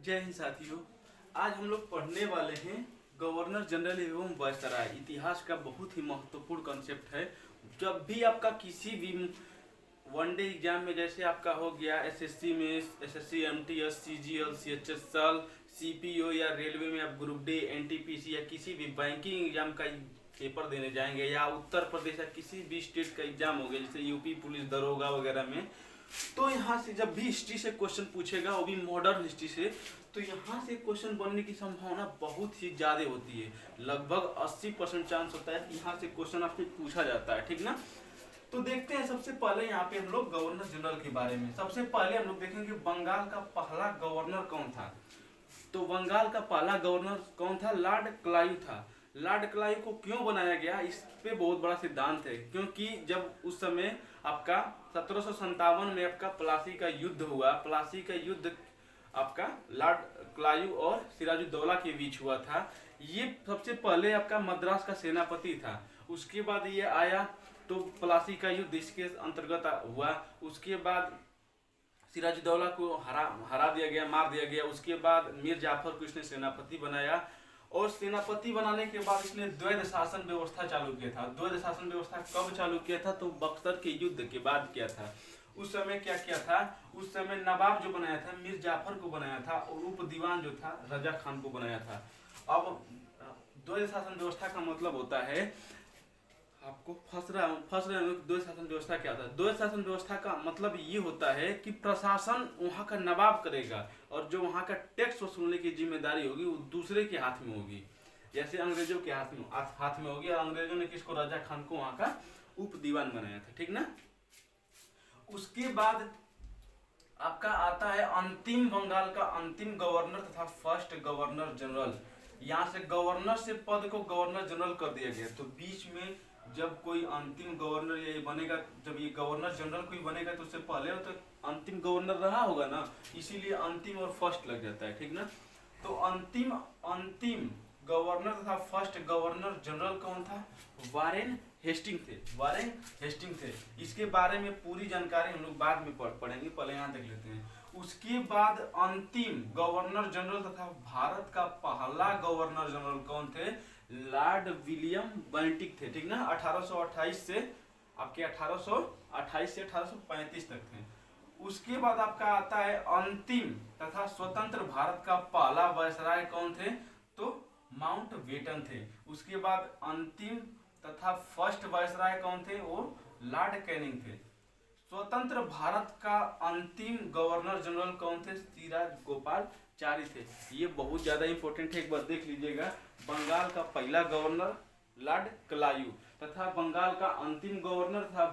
जय हिंद साथियों। आज हम लोग पढ़ने वाले हैं गवर्नर जनरल एवं वायसराय। इतिहास का बहुत ही महत्वपूर्ण कॉन्सेप्ट है। जब भी आपका किसी भी वनडे एग्जाम में, जैसे आपका हो गया एसएससी में SSC MTS CGL CHSL CPO, या रेलवे में आप ग्रुप डी एनटीपीसी या किसी भी बैंकिंग एग्जाम का पेपर देने जाएंगे, या उत्तर प्रदेश या किसी भी स्टेट का एग्जाम हो गया जैसे यूपी पुलिस दरोगा वगैरह में, तो यहाँ से जब भी हिस्ट्री से क्वेश्चन पूछेगा, वो भी मॉडर्न हिस्ट्री से, तो यहाँ से क्वेश्चन बनने की संभावना बहुत ही ज़्यादा होती है। लगभग 80% चांस होता है कि यहाँ से क्वेश्चन आपसे पूछा जाता है, ठीक ना। तो देखते हैं सबसे पहले यहाँ पे हम लोग गवर्नर जनरल के बारे में। सबसे पहले हम लोग देखेंगे बंगाल का पहला गवर्नर कौन था। तो बंगाल का पहला गवर्नर कौन था? लॉर्ड क्लाइव था। लॉर्ड क्लाइव को क्यों बनाया गया, इस पे बहुत बड़ा सिद्धांत है। क्योंकि जब उस समय आपका 1757 में आपका प्लासी का युद्ध हुआ, प्लासी का युद्ध आपका लॉर्ड क्लाइव और सिराजुद्दौला के बीच हुआ था। ये सबसे पहले आपका मद्रास का सेनापति था। उसके बाद ये आया तो प्लासी का युद्ध इसके अंतर्गत हुआ। उसके बाद सिराजुद्दौला को हरा दिया गया, मार दिया गया। उसके बाद मीर जाफर को इसने सेनापति बनाया, और सेनापति बनाने के बाद इसने द्वैध शासन व्यवस्था चालू किया था। द्वैध शासन व्यवस्था कब चालू किया था? तो बक्सर के युद्ध के बाद किया था। उस समय क्या किया था? उस समय नवाब जो बनाया था मीर जाफर को बनाया था, और उप दीवान जो था रजा खान को बनाया था। अब द्वैध शासन व्यवस्था का मतलब होता है, आपको फंस रहे हैं द्वैध शासन व्यवस्था क्या होता है। द्वैध शासन व्यवस्था का मतलब ये होता है कि प्रशासन वहाँ का नवाब करेगा, और जो वहाँ का टैक्स वसूलने की जिम्मेदारी होगी वो दूसरे के हाथ में होगी। जैसे अंग्रेजों के हाथ में होगी, और अंग्रेजों ने किसको? रजा खान को वहाँ का उप दीवान बनाया था, ठीक ना। उसके बाद आपका आता है अंतिम बंगाल का अंतिम गवर्नर तथा फर्स्ट गवर्नर जनरल। यहाँ से गवर्नर से पद को गवर्नर जनरल कर दिया गया। तो बीच में जब कोई अंतिम गवर्नर ये बनेगा, जब ये गवर्नर जनरल कोई बनेगा, तो उससे पहले तो अंतिम गवर्नर रहा होगा ना, इसीलिए अंतिम और फर्स्ट लग जाता है, ठीक ना। तो अंतिम गवर्नर तथा फर्स्ट गवर्नर जनरल कौन था? वारेन हेस्टिंग थे। वारेन हेस्टिंग थे। इसके बारे में पूरी जानकारी हम लोग बाद में पढ़ेंगे, पहले यहाँ देख लेते हैं। उसके बाद अंतिम गवर्नर जनरल तथा भारत का पहला गवर्नर जनरल कौन थे? लॉर्ड विलियम बेंटिक थे, ठीक ना। 1828 से 1835 तक थे। उसके बाद आपका आता है अंतिम तथा स्वतंत्र भारत का पहला वायसराय कौन थे? तो माउंट बेटन थे। उसके बाद अंतिम तथा फर्स्ट वायसराय कौन थे? वो लॉर्ड कैनिंग थे। स्वतंत्र भारत का अंतिम गवर्नर जनरल कौन थे? सिराज गोपालचारी थे। ये बहुत ज्यादा इंपॉर्टेंट है, एक बार देख लीजिएगा। बंगाल का पहला गवर्नर लॉर्ड क्लाइव, तथा बंगाल का अंतिम गवर्नर था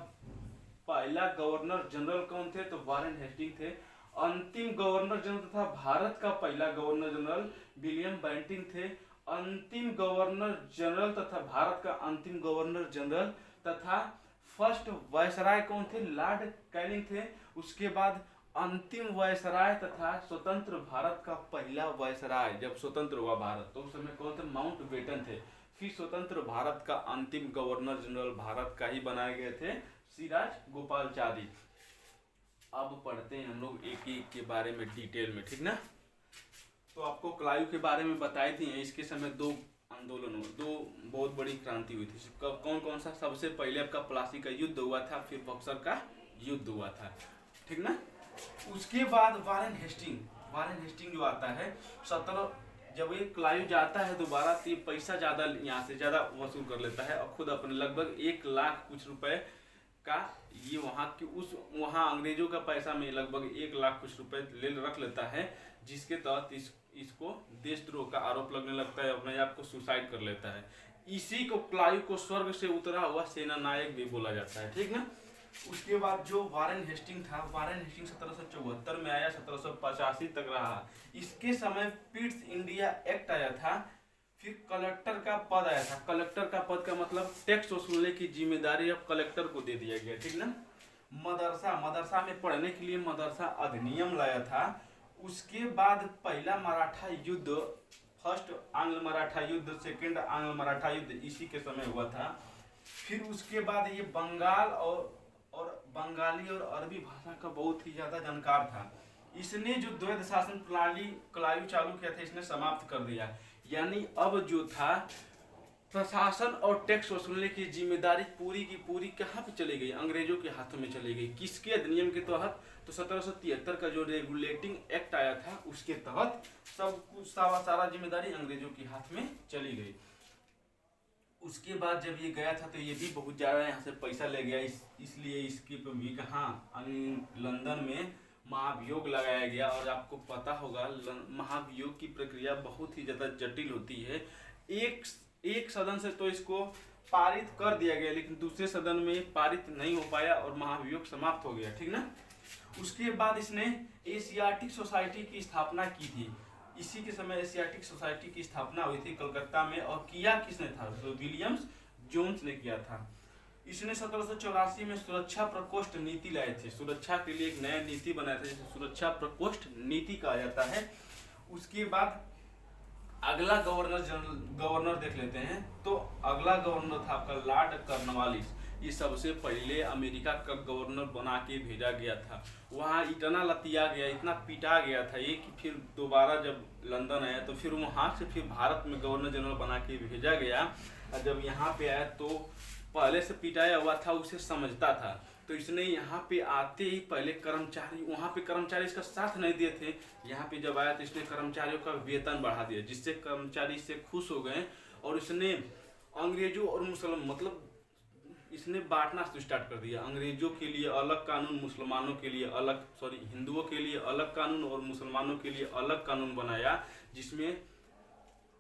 पहला गवर्नर जनरल कौन थे? तो वारेन हेस्टिंग थे। अंतिम गवर्नर जनरल तथा भारत का पहला गवर्नर जनरल विलियम बेंटिक थे। अंतिम गवर्नर जनरल तथा भारत का अंतिम गवर्नर जनरल तथा फर्स्ट वायसराय कौन थे? लॉर्ड कैनिंग थे। उसके बाद अंतिम वायसराय तथा स्वतंत्र भारत का पहला वायसराय, जब स्वतंत्र हुआ भारत, तो उस समय कौन थे? माउंट बेटन थे। फिर स्वतंत्र भारत का अंतिम गवर्नर जनरल भारत का ही बनाए गए थे सिराज गोपालचारी। अब पढ़ते हैं हम लोग एक एक के बारे में डिटेल में, ठीक ना। तो आपको क्लाइव के बारे में बताए थे, इसके समय दो आंदोलन हुआ, दो बहुत बड़ी क्रांति हुई थी। कौन कौन सा? सबसे पहले आपका प्लासी का युद्ध हुआ था, फिर बक्सर का युद्ध हुआ था, ठीक ना। उसके बाद वारेन हेस्टिंग जो आता है 17, जब ये क्लाइव जाता है दोबारा, तो ये पैसा ज्यादा यहाँ से ज्यादा वसूल कर लेता है, और खुद अपने लगभग 1 लाख कुछ रुपए का ये वहाँ अंग्रेजों का पैसा में लगभग 1 लाख कुछ रुपए रख लेता है, जिसके तहत इसको देशद्रोह का आरोप लगने लगता है, अपने आप को सुसाइड कर लेता है। इसी को क्लाइव को स्वर्ग से उतरा हुआ सेना नायक भी बोला जाता है, ठीक ना। उसके बाद जो वारेन हेस्टिंग था, वारेन हेस्टिंग 1774 में आया, 1785 तक रहा। इसके समय पिट्स इंडिया एक्ट आया था। फिर कलेक्टर का पद आया था। कलेक्टर का पद का मतलब टैक्स वसूलने की जिम्मेदारी अब कलेक्टर को दे दिया गया, ठीक ना। मदरसा में पढ़ने के लिए मदरसा अधिनियम लाया था। उसके बाद पहला मराठा युद्ध, फर्स्ट आंग्ल मराठा युद्ध, सेकंड आंग्ल मराठा युद्ध इसी के समय हुआ था। फिर उसके बाद ये बंगाल और बंगाली और अरबी भाषा का बहुत ही ज्यादा जानकार था। इसने जो द्वैध शासन प्रणाली चालू किया था इसने समाप्त कर दिया। यानी अब जो था प्रशासन और टैक्स वसूलने की जिम्मेदारी पूरी की पूरी कहाँ पे चली गई, अंग्रेजों के हाथों में चली गई। किसके अधिनियम के तहत, तो 1773 का जो रेगुलेटिंग एक्ट आया था उसके तहत सब कुछ सारा जिम्मेदारी अंग्रेजों के हाथ में चली गई। उसके बाद जब ये गया था तो ये भी बहुत ज़्यादा यहाँ से पैसा ले गया, इसलिए इसकी भी कहाँ लंदन में महाभियोग लगाया गया। और आपको पता होगा महाभियोग की प्रक्रिया बहुत ही ज़्यादा जटिल होती है। एक सदन से तो इसको पारित कर दिया गया, लेकिन दूसरे सदन में पारित नहीं हो पाया और महाभियोग समाप्त हो गया, ठीक ना। उसके बाद इसने एशियाटिक सोसाइटी की स्थापना की थी। इसी के समय एशियाटिक सोसाइटी की स्थापना हुई थी कलकत्ता में, और किया किसने था, तो विलियम्स जोन्स ने किया था। इसने 1784 में सुरक्षा प्रकोष्ठ नीति लाए थे। सुरक्षा के लिए एक नया नीति बनाया था जिसे सुरक्षा प्रकोष्ठ नीति कहा जाता है। उसके बाद अगला गवर्नर देख लेते हैं। तो अगला गवर्नर था आपका लॉर्ड कॉर्नवालिस। ये सबसे पहले अमेरिका का गवर्नर बना के भेजा गया था। वहाँ इतना लतिया गया, इतना पिटा गया था ये कि फिर दोबारा जब लंदन आया तो फिर वहाँ से फिर भारत में गवर्नर जनरल बना के भेजा गया। और जब यहाँ पे आया तो पहले से पिटाया हुआ था, उसे समझता था। तो इसने यहाँ पे आते ही पहले कर्मचारी, वहाँ पे कर्मचारी इसका साथ नहीं दिए थे। यहाँ पे जब आया तो इसने कर्मचारियों का वेतन बढ़ा दिया, जिससे कर्मचारी इससे खुश हो गए। और इसने अंग्रेजों और मुसलमान मतलब इसने बांटना स्टार्ट कर दिया। अंग्रेजों के लिए अलग कानून, मुसलमानों के लिए अलग, हिंदुओं के लिए अलग कानून और मुसलमानों के लिए अलग कानून बनाया, जिसमें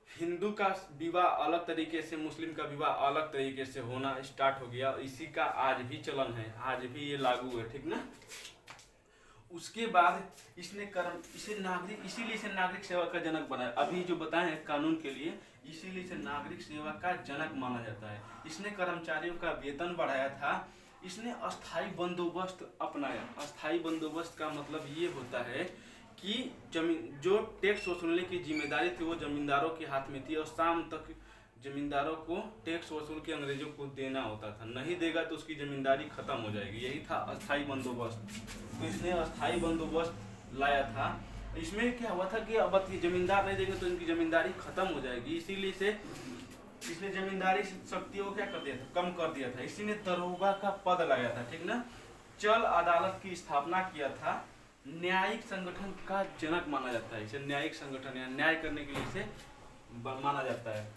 हिंदू का विवाह अलग तरीके से, मुस्लिम का विवाह अलग तरीके से होना स्टार्ट हो गया। इसी का आज भी चलन है, आज भी ये लागू है, ठीक ना। उसके बाद इसीलिए इसे नागरिक सेवा का जनक बनाया। अभी जो बताए हैं कानून के लिए, इसीलिए इसे नागरिक सेवा का जनक माना जाता है। इसने कर्मचारियों का वेतन बढ़ाया था। इसने अस्थाई बंदोबस्त अपनाया। अस्थाई बंदोबस्त का मतलब ये होता है कि जो टैक्स वसूलने की जिम्मेदारी थी वो जमींदारों के हाथ में थी, और शाम तक जमींदारों को टैक्स वसूल के अंग्रेजों को देना होता था। नहीं देगा तो उसकी जमींदारी खत्म हो जाएगी। यही था अस्थाई बंदोबस्त। तो इसने अस्थाई बंदोबस्त लाया था। इसमें क्या हुआ था कि अब जमींदार नहीं देंगे तो इनकी जमींदारी खत्म हो जाएगी, इसीलिए इसने जमींदारी शक्तियों को क्या कर दिया था, कम कर दिया था। इसी ने दरोगा का पद लगाया था, ठीक ना। चल अदालत की स्थापना किया था। न्यायिक संगठन का जनक माना जाता है इसे। न्यायिक संगठन या न्याय करने के लिए इसे माना जाता है।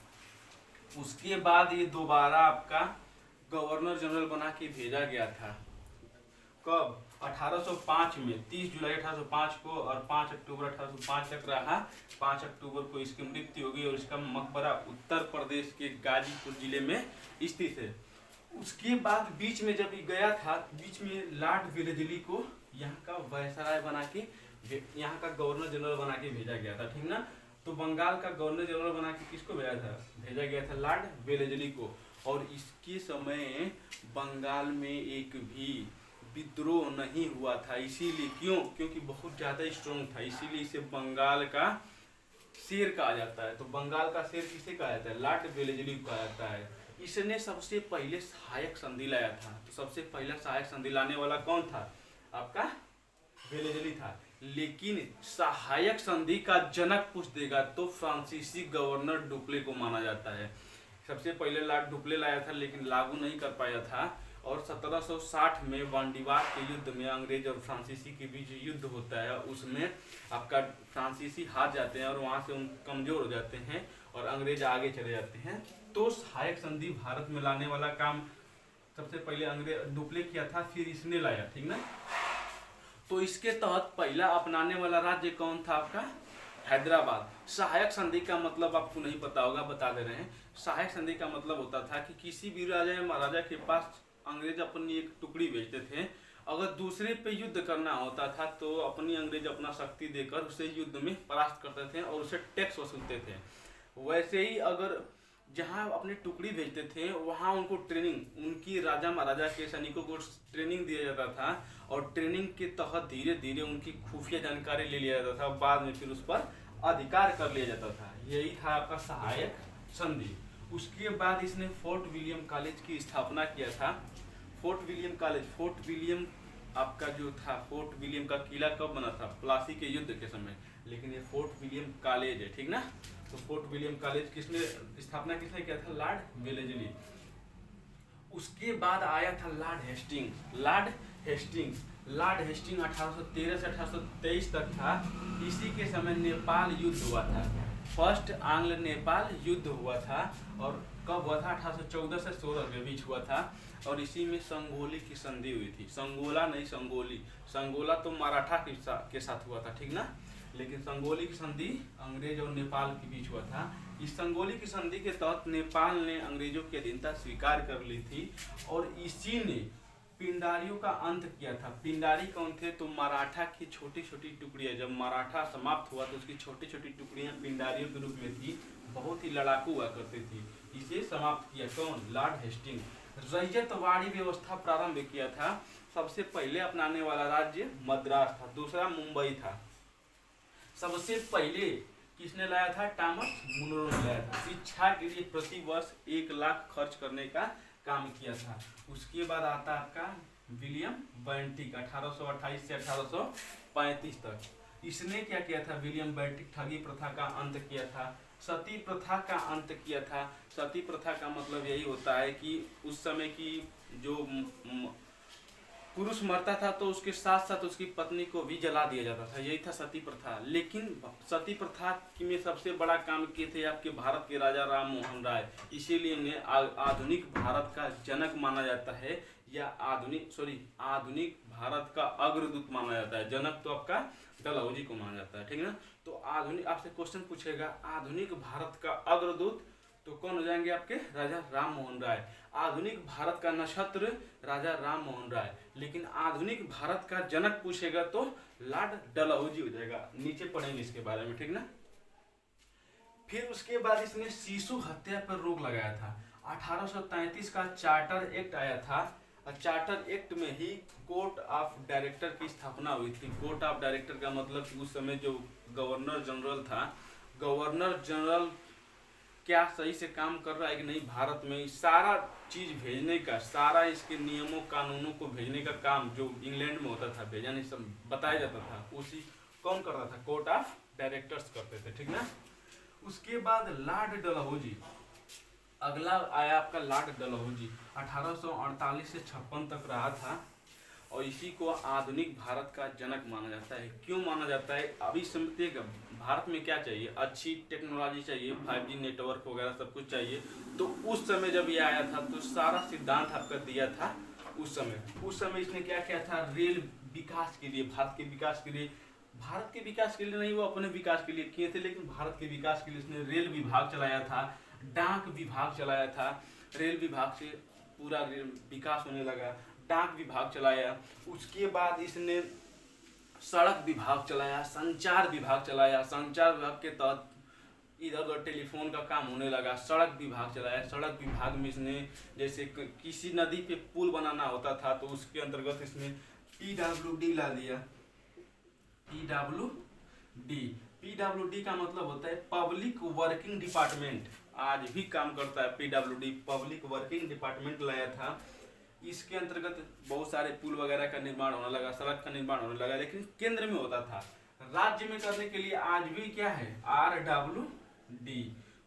उसके बाद ये दोबारा आपका गवर्नर जनरल बना के भेजा गया था। कब, 1805 में, 30 जुलाई 1805 को, और 5 अक्टूबर 1805 तक रहा। 5 अक्टूबर को इसकी मृत्यु हो गई, और इसका मकबरा उत्तर प्रदेश के गाजीपुर जिले में स्थित है। उसके बाद बीच में जब गया था, बीच में लॉर्ड वेलेस्ली को यहाँ का वायसराय बना के, यहाँ का गवर्नर जनरल बना के भेजा गया था, ठीक ना। तो बंगाल का गवर्नर जनरल बना के किसको भेजा गया था लॉर्ड वेलेस्ली को। और इसके समय बंगाल में एक भी विद्रोह नहीं हुआ था। इसीलिए क्योंकि बहुत ज़्यादा स्ट्रॉन्ग था, इसीलिए इसे बंगाल का शेर कहा जाता है। तो बंगाल का शेर किसे कहा जाता है, लॉर्ड वेलेस्ली को कहा जाता है। इसने सबसे पहले सहायक संधि लाया था। तो सबसे पहला सहायक संधि लाने वाला कौन था, आपका वेलेस्ली था। लेकिन सहायक संधि का जनक पूछ देगा तो फ्रांसीसी गवर्नर डुप्ले को माना जाता है। सबसे पहले लॉर्ड डुप्ले लाया था, लेकिन लागू नहीं कर पाया था। और 1760 में बांडीवार के युद्ध में अंग्रेज और फ्रांसीसी के बीच युद्ध होता है, उसमें आपका फ्रांसीसी हार जाते हैं और वहाँ से कमजोर हो जाते हैं और अंग्रेज आगे चले जाते हैं। तो सहायक संधि भारत में लाने वाला काम सबसे पहले अंग्रेज डुप्ले किया था, फिर इसने लाया, ठीक ना। तो इसके तहत पहला अपनाने वाला राज्य कौन था, आपका हैदराबाद। सहायक संधि का मतलब आपको नहीं पता होगा, बता दे रहे हैं। सहायक संधि का मतलब होता था कि किसी भी राजा या महाराजा के पास अंग्रेज अपनी एक टुकड़ी भेजते थे। अगर दूसरे पे युद्ध करना होता था तो अपनी अंग्रेज अपना शक्ति देकर उसे युद्ध में परास्त करते थे और उसे टैक्स वसूलते थे। वैसे ही अगर जहाँ अपनी टुकड़ी भेजते थे वहाँ उनको ट्रेनिंग, उनकी राजा महाराजा के सैनिकों को ट्रेनिंग दिया जाता था, और ट्रेनिंग के तहत धीरे धीरे उनकी खुफिया जानकारी ले लिया जाता था। बाद में फिर उस पर अधिकार कर लिया जाता था। यही था आपका सहायक संधि। उसके बाद इसने फोर्ट विलियम कॉलेज की स्थापना किया था। फोर्ट विलियम आपका जो था फोर्ट विलियम का किला कब बना था, प्लासी के युद्ध के समय। लेकिन ये फोर्ट विलियम कॉलेज है, ठीक ना। तो फोर्ट विलियम कॉलेज किसने स्थापना किसने किया था, लॉर्ड वेलेजली। उसके बाद आया था लॉर्ड हेस्टिंग। लॉर्ड हेस्टिंग 1813 से 1823 तक था। इसी के समय नेपाल युद्ध हुआ था, फर्स्ट आंग्ल नेपाल युद्ध हुआ था। और कब हुआ था, 1814 से 16 के बीच हुआ था। और इसी में संगोली की संधि हुई थी, संगोला नहीं संगोली। संगोला तो मराठा के साथ हुआ था, ठीक ना। लेकिन संगोली की संधि अंग्रेज और नेपाल के बीच हुआ था। इस संगोली की संधि के तहत नेपाल ने अंग्रेजों की अधीनता स्वीकार कर ली थी और इसी ने पिंडारियों का अंत किया था। पिंडारी कौन थे, तो मराठा की छोटी छोटी टुकड़ियां, जब मराठा समाप्त हुआ तो उसकी छोटी छोटी टुकड़ियां पिंडारियों के रूप में थी, बहुत ही लड़ाकू हुआ करती थी। इसे समाप्त किया कौन, लॉर्ड हेस्टिंग। रैयतवाड़ी व्यवस्था प्रारंभ किया था। सबसे पहले अपनाने वाला राज्य मद्रास था, दूसरा मुंबई था। सबसे पहले किसने लाया था, टॉमस मुनरो ने लाया था। शिक्षा के लिए प्रति वर्ष 1 लाख खर्च करने का काम किया था। उसके बाद आता आपका विलियम बेंटिक 1828 से 1835 तक। इसने क्या किया था, विलियम बेंटिक ठगी प्रथा का अंत किया था, सती प्रथा का अंत किया था। सती प्रथा का मतलब यही होता है कि उस समय की जो पुरुष मरता था तो उसके साथ साथ उसकी पत्नी को भी जला दिया जाता था, यही था सती प्रथा। लेकिन सती प्रथा में सबसे बड़ा काम किए थे आपके भारत के राजा राम मोहन राय, इसीलिए इन्हें आधुनिक भारत का जनक माना जाता है, या आधुनिक भारत का अग्रदूत माना जाता है। जनक तो आपका डलहौजी को माना जाता है, ठीक है ना। तो आधुनिक, आपसे क्वेश्चन पूछेगा आधुनिक भारत का अग्रदूत, तो कौन हो जाएंगे आपके, राजा राम मोहन राय। आधुनिक भारत का नक्षत्र राजा राम मोहन राय। लेकिन आधुनिक भारत का जनक पूछेगा तो लॉर्ड डलहौजी हो जाएगा, नीचे पढ़ेंगे इसके बारे में, ठीक ना। फिर उसके बाद इसने शिशु हत्या पर रोक लगाया था। 1833 का चार्टर एक्ट आया था। चार्टर एक्ट में ही कोर्ट ऑफ डायरेक्टर की स्थापना हुई थी। कोर्ट ऑफ डायरेक्टर का मतलब कि उस समय जो गवर्नर जनरल था, गवर्नर जनरल क्या सही से काम कर रहा है कि नहीं भारत में, सारा चीज भेजने का, सारा इसके नियमों कानूनों को भेजने का काम जो इंग्लैंड में होता था, भेजा नहीं सब बताया जाता था, उसी कौन कर रहा था, कोर्ट ऑफ डायरेक्टर्स करते थे, ठीक ना। उसके बाद लॉर्ड डलहौजी, अगला आया आपका लॉर्ड डलहौजी। 1848 से 56 तक रहा था और इसी को आधुनिक भारत का जनक माना जाता है। क्यों माना जाता है, अभी समझिएगा, भारत में क्या चाहिए, अच्छी टेक्नोलॉजी चाहिए, 5G नेटवर्क वगैरह सब कुछ चाहिए। तो उस समय जब ये आया था तो सारा सिद्धांत आपका दिया था उस समय इसने क्या किया था, रेल विकास के लिए, भारत के विकास के लिए, भारत के विकास के लिए नहीं, वो अपने विकास के लिए किए थे, लेकिन भारत के विकास के लिए इसने रेल विभाग चलाया था, डाक विभाग चलाया था। रेल विभाग से पूरा विकास होने लगा, डाक विभाग चलाया। उसके बाद इसने सड़क विभाग चलाया, संचार विभाग चलाया। संचार विभाग के तहत इधर उधर टेलीफोन का काम होने लगा। सड़क विभाग चलाया। सड़क विभाग में इसने जैसे किसी नदी पे पुल बनाना होता था तो उसके अंतर्गत इसने PWD ला दिया। PWD का मतलब होता है पब्लिक वर्किंग डिपार्टमेंट। आज भी काम करता है PWD, पब्लिक वर्किंग डिपार्टमेंट लाया था। इसके अंतर्गत बहुत सारे पुल वगैरह का निर्माण होने लगा, सड़क का निर्माण होने लगा, लेकिन केंद्र में होता था। राज्य में करने के लिए आज भी क्या है, RWD,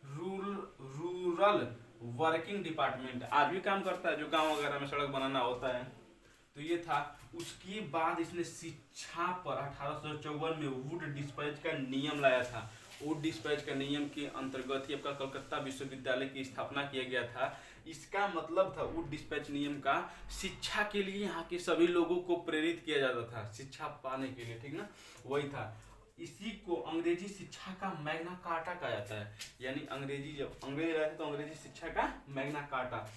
रूरल वर्किंग डिपार्टमेंट, आज भी काम करता है, जो गांव वगैरह में सड़क बनाना होता है। तो ये था। उसके बाद इसने शिक्षा पर 1854 में वुड डिस्पैच का नियम लाया था। वुड डिस्पैच का नियम के अंतर्गत ही आपका कलकत्ता विश्वविद्यालय की स्थापना किया गया था। इसका मतलब था वुड डिस्पैच नियम का, शिक्षा के लिए यहाँ के सभी लोगों को प्रेरित किया जाता था शिक्षा पाने के लिए, ठीक ना, वही था। इसी को अंग्रेजी शिक्षा का मैग्ना कार्टा कहा जाता है, यानी अंग्रेजी जब अंग्रेज आए थे तो अंग्रेजी शिक्षा का मैग्ना कार्टा।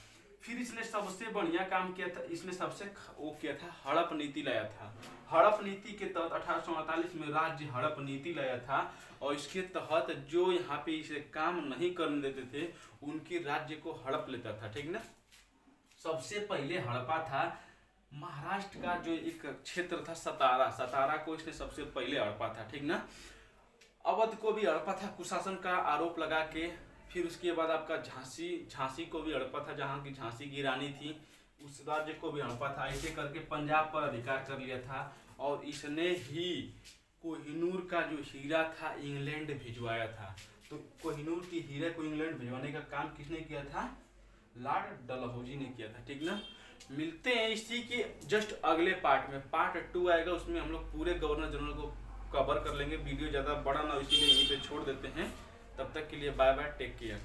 फिर इसने सबसे बढ़िया काम किया था, इसने सबसे वो किया था, हड़प नीति लाया था। हड़प नीति के तहत 1848 में राज्य हड़प नीति लाया था और इसके तहत जो यहाँ पे इसे काम नहीं करने देते थे उनके राज्य को हड़प लेता था, ठीक ना। सबसे पहले हड़पा था महाराष्ट्र का जो एक क्षेत्र था सतारा को इसने सबसे पहले हड़पा था, ठीक ना। अवध को भी हड़पा था कुशासन का आरोप लगा के। फिर उसके बाद आपका झांसी को भी हड़पा था, जहाँ की झांसी की रानी थी, उस राज्य को भी हड़पा था। ऐसे करके पंजाब पर अधिकार कर लिया था और इसने ही कोहिनूर का जो हीरा था इंग्लैंड भिजवाया था। तो कोहिनूर की हीरे को इंग्लैंड भिजवाने का काम किसने किया था? लॉर्ड डलहौजी ने किया था। ठीक ना। मिलते हैं इसी के जस्ट अगले पार्ट में, पार्ट 2 आएगा, उसमें हम लोग पूरे गवर्नर जनरल को कवर कर लेंगे। वीडियो ज़्यादा बड़ा ना, इसीलिए यहीं पे छोड़ देते हैं। तब तक के लिए बाय बाय, टेक केयर।